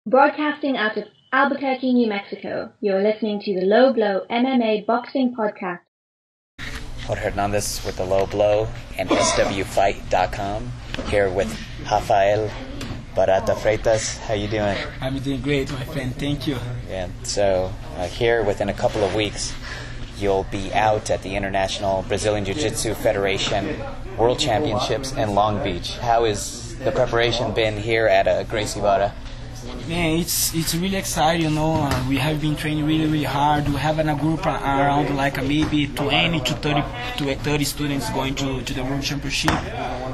Broadcasting out of Albuquerque, New Mexico, you're listening to the Low Blow MMA Boxing Podcast. Jorge Hernandez with the Low Blow and swfight.com, here with Rafael, Barata, Freitas. How you doing? I'm doing great, my friend. Thank you. Yeah. So here within a couple of weeks, you'll be out at the International Brazilian Jiu-Jitsu Federation World Championships in Long Beach. How has the preparation been here at Gracie Barra? Man, it's really exciting, you know. We have been training really hard. We have a group around like maybe 20 to 30 students going to the World Championship.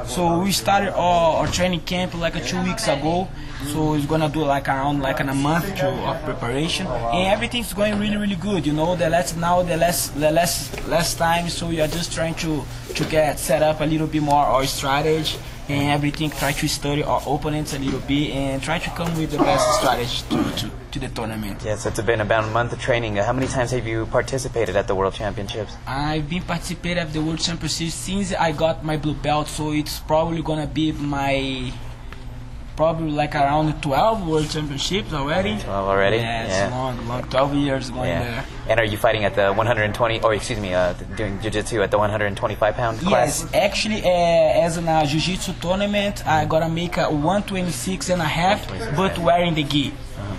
So we started our training camp like 2 weeks ago. So it's gonna do like around like in a month of preparation, and everything's going really good. You know, the last time. So we are just trying to get set up a little bit more our strategy and everything. Try to study our opponents a little bit and try to come with the best strategy to the tournament. Yes, it's been about a month of training. How many times have you participated at the World Championships? I've been participating at the World Championships since I got my blue belt, so it's probably gonna be like around 12 World Championships already. 12 already? Yeah, it's long, 12 years going there. And are you fighting at the 120, or excuse me, doing jiu-jitsu at the 125-pound class? Yes, actually, as in a jiu-jitsu tournament, I gotta make a 126.5, but wearing the gi.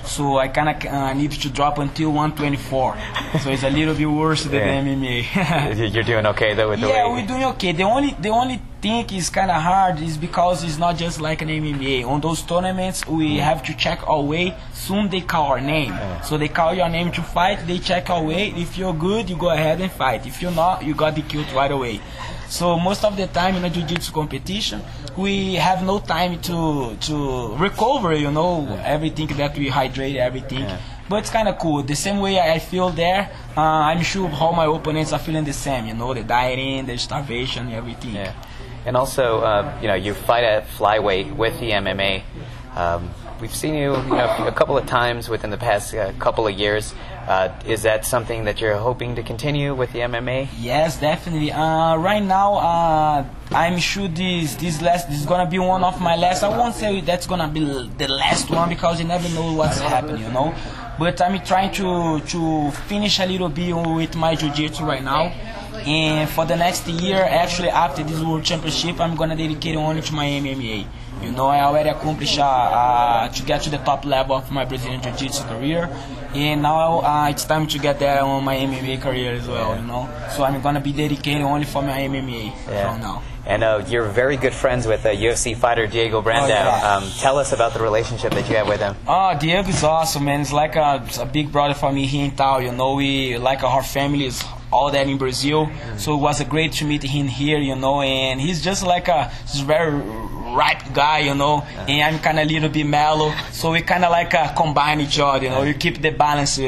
So I kind of need to drop until 124. So it's a little bit worse than the MMA. You're doing okay though with the weight? Yeah, we're doing okay. The only thing is kind of hard is because it's not just like an MMA. On those tournaments, we have to check our weight. Soon they call our name. So they call your name to fight. They check our weight. If you're good, you go ahead and fight. If you're not, you got killed right away. So most of the time in a jiu-jitsu competition, we have no time to recover, you know, everything that we hydrate, everything. Yeah. But it's kind of cool. The same way I feel there, I'm sure all my opponents are feeling the same, you know, the dieting, the starvation, everything. Yeah. And also, you fight at flyweight with the MMA. We've seen you, a couple of times within the past couple of years. Is that something that you're hoping to continue with the MMA? Yes, definitely. Right now, I'm sure this is gonna be one of my last. I won't say that's gonna be the last one because you never know what's happening, you know. But I'm trying to finish a little bit with my jiu-jitsu right now. And for the next year, actually after this World Championship, I'm gonna dedicate only to my MMA. You know, I already accomplished to get to the top level of my Brazilian Jiu-Jitsu career, and now it's time to get there on my MMA career as well. You know, so I'm gonna be dedicated only for my MMA from now. And you're very good friends with UFC fighter Diego Brandao. Tell us about the relationship that you have with him. Oh, Diego is awesome, man. It's like a big brother for me here in town. You know, we like our families all that in Brazil. So it was great to meet him here, you know, and he's just like he's very ripe guy, you know, and I'm kind of a little bit mellow, so we kind of like combine each other, you know, we keep the balance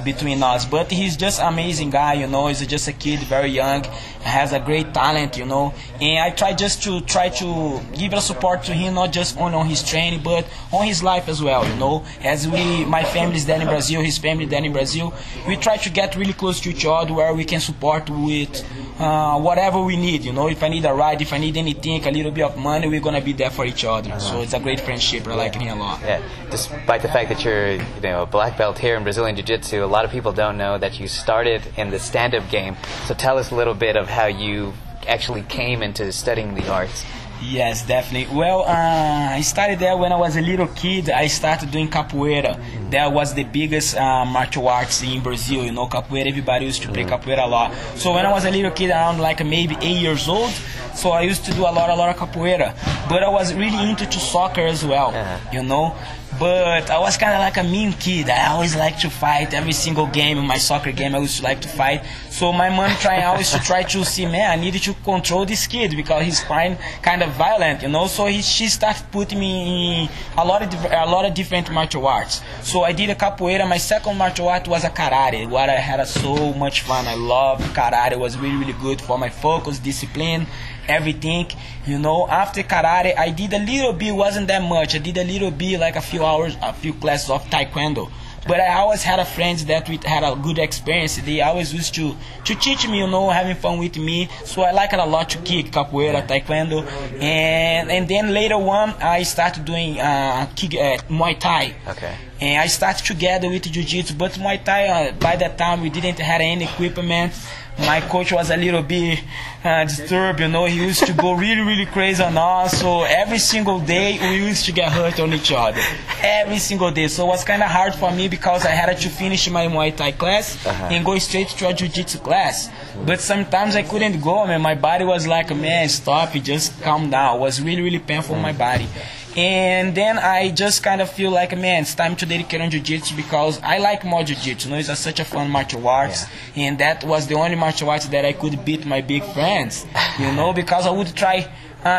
between us. But he's just amazing guy, you know, he's just a kid, very young, has a great talent, you know, and I try to give a support to him, not just on his training, but on his life as well, you know. As my family's there in Brazil, his family there in Brazil, we try to get really close to each other where we can support with whatever we need, you know. If I need a ride, if I need anything, a little bit of money, we're gonna be there for each other. So it's a great friendship. I like him a lot. Yeah. Despite the fact that you're a black belt here in Brazilian Jiu-Jitsu, a lot of people don't know that you started in the stand-up game. So tell us a little bit of how you actually came into studying the arts. Yes, definitely. Well, I started there when I was a little kid. I started doing capoeira. That was the biggest martial arts in Brazil. You know, capoeira, everybody used to play capoeira a lot. So when I was a little kid, around like maybe 8 years old, so I used to do a lot of capoeira. But I was really into soccer as well, you know. But I was kind of like a mean kid. I always liked to fight. Every single game, in my soccer game, I used to like to fight. So my mom always try to see, man, I needed to control this kid because he's kind of violent, you know. So she started putting me in a lot of different martial arts. So I did a capoeira. My second martial art was a karate, where I had so much fun. I loved karate. It was really good for my focus, discipline, everything, you know. After karate, I did a little bit, wasn't that much. I did a little bit, like a few hours, a few classes of taekwondo. But I always had a friends that we had a good experience. They always used to teach me, you know, having fun with me. So I like it a lot to kick, capoeira, taekwondo, and then later on I started doing Muay Thai. Okay. And I started together with Jiu-Jitsu, but Muay Thai, by that time we didn't have any equipment. My coach was a little bit disturbed, you know. He used to go really crazy on us. So every single day we used to get hurt on each other. Every single day. So it was kind of hard for me because I had to finish my Muay Thai class and go straight to a Jiu-Jitsu class. But sometimes I couldn't go, man. My body was like, man, stop, just calm down. It was really painful on my body. And then I just kind of feel like, man, it's time to dedicate on Jiu-Jitsu because I like more Jiu-Jitsu. You know, it's such a fun martial arts. Yeah. And that was the only martial arts that I could beat my big friends, you know, because I would try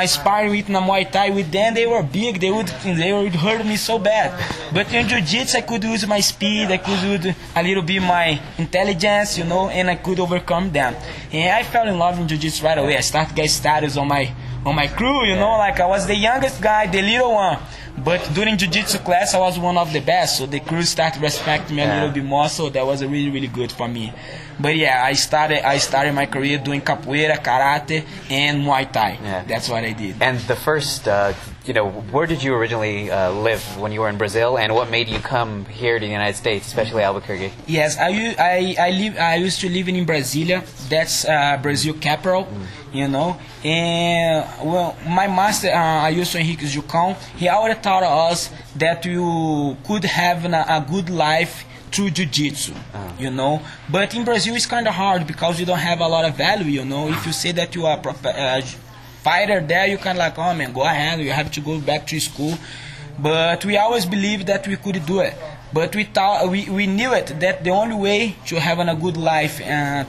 sparring with Muay Thai with them. They were big, they would hurt me so bad. But in Jiu-Jitsu I could use my speed, I could use a little bit my intelligence, you know, and I could overcome them. And I fell in love in Jiu-Jitsu right away. I started getting status on my crew, you know, like I was the youngest guy, the little one. But during Jiu-Jitsu class, I was one of the best, so the crew started respecting me a little bit more, so that was really good for me. But yeah, I started my career doing capoeira, karate, and Muay Thai. Yeah. That's what I did. And the first, you know, where did you originally live when you were in Brazil, and what made you come here to the United States, especially Albuquerque? Yes, I used to live in Brasilia. That's Brazil capital, you know. And well, my master, Ailson Henrique Jucão, he already taught us that you could have a good life through Jiu-Jitsu, you know. But in Brazil it's kind of hard because you don't have a lot of value, you know. If you say that you are a fighter there, you kind of like, oh man, go ahead, you have to go back to school. But we always believed that we could do it. But we knew it, that the only way to have a good life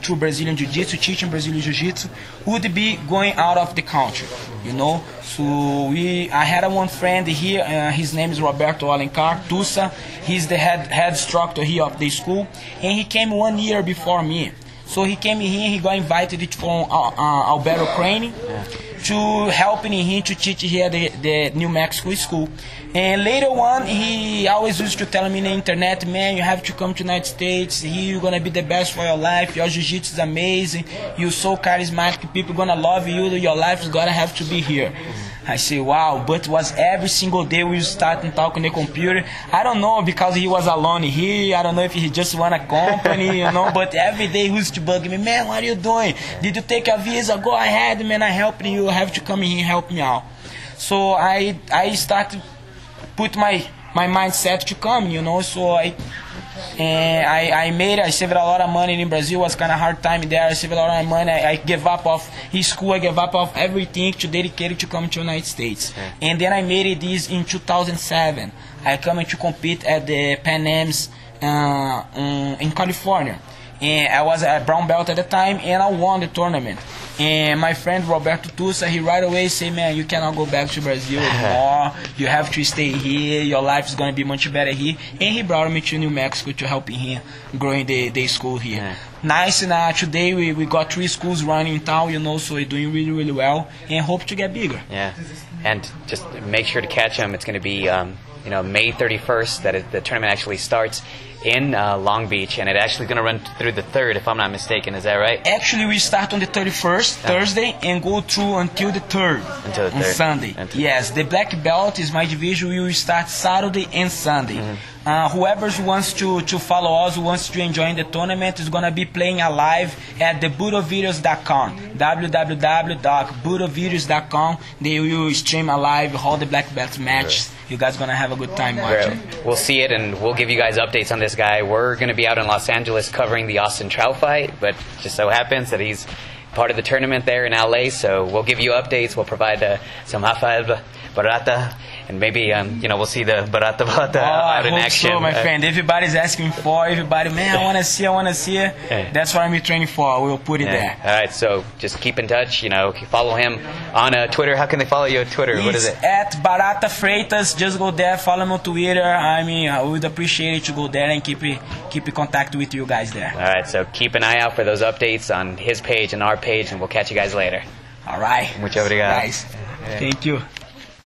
through Brazilian Jiu-Jitsu, teaching Brazilian Jiu-Jitsu, would be going out of the country, you know. So I had one friend here, his name is Roberto Alencar, Tussa. He's the head instructor here of the school, and he came 1 year before me. So he came here, he got invited from Alberto Crane to helping him to teach here the New Mexico school. And later on, he always used to tell me on the internet, man, you have to come to the United States, here you're going to be the best for your life, your jiu-jitsu is amazing, you're so charismatic, people going to love you, your life is going to have to be here. I say, wow, but it was every single day we start and talk on the computer. I don't know, because he was alone here, I don't know if he just want a company, you know, but every day he used to bug me, man, what are you doing? Did you take a visa? Go ahead, man, I help you, have to come here and help me out. So I started put my mindset to come, you know. So I saved a lot of money in Brazil. It was kind of hard time there. I saved a lot of money. I gave up of his school. I gave up of everything to dedicate to come to the United States. And then I made this in 2007. I come to compete at the Pan Am's in California. And I was a brown belt at the time, and I won the tournament. And my friend Roberto Tussa, he right away said, man, you cannot go back to Brazil anymore. You have to stay here. Your life is going to be much better here. And he brought me to New Mexico to help him growing the school here. Nice, and today we got 3 schools running in town, you know, so we're doing really well and hope to get bigger. Yeah, and just make sure to catch them. It's going to be, you know, May 31st that the tournament actually starts in Long Beach, and it's actually going to run through the 3rd, if I'm not mistaken. Is that right? Actually, we start on the 31st, Thursday, and go through until the 3rd, until the 3rd. On Sunday. Yes, the black belt is my division. We will start Saturday and Sunday. Whoever wants to follow us, who wants to enjoy the tournament, is going to be playing live at the budovideos.com, www.budovideos.com. They will stream live all the black belt matches. You guys going to have a good time watching. We'll see it, and we'll give you guys updates on this guy. We're going to be out in Los Angeles covering the Austin Trout fight, but just so happens that he's part of the tournament there in LA, so we'll give you updates. We'll provide some Rafael Barata, and maybe you know, we'll see the Barata out in action. So, my friend, everybody's asking for, man, I want to see it. That's what I'm training for. We'll put it there. All right, so just keep in touch, you know, follow him on Twitter. How can they follow you on Twitter? What is it? At Barata Freitas. Just go there, follow me on Twitter. I mean, I would appreciate it to go there and keep in contact with you guys there. All right, so keep an eye out for those updates on his page and our page, and we'll catch you guys later. All right. Muchas obrigado. Guys, thank you.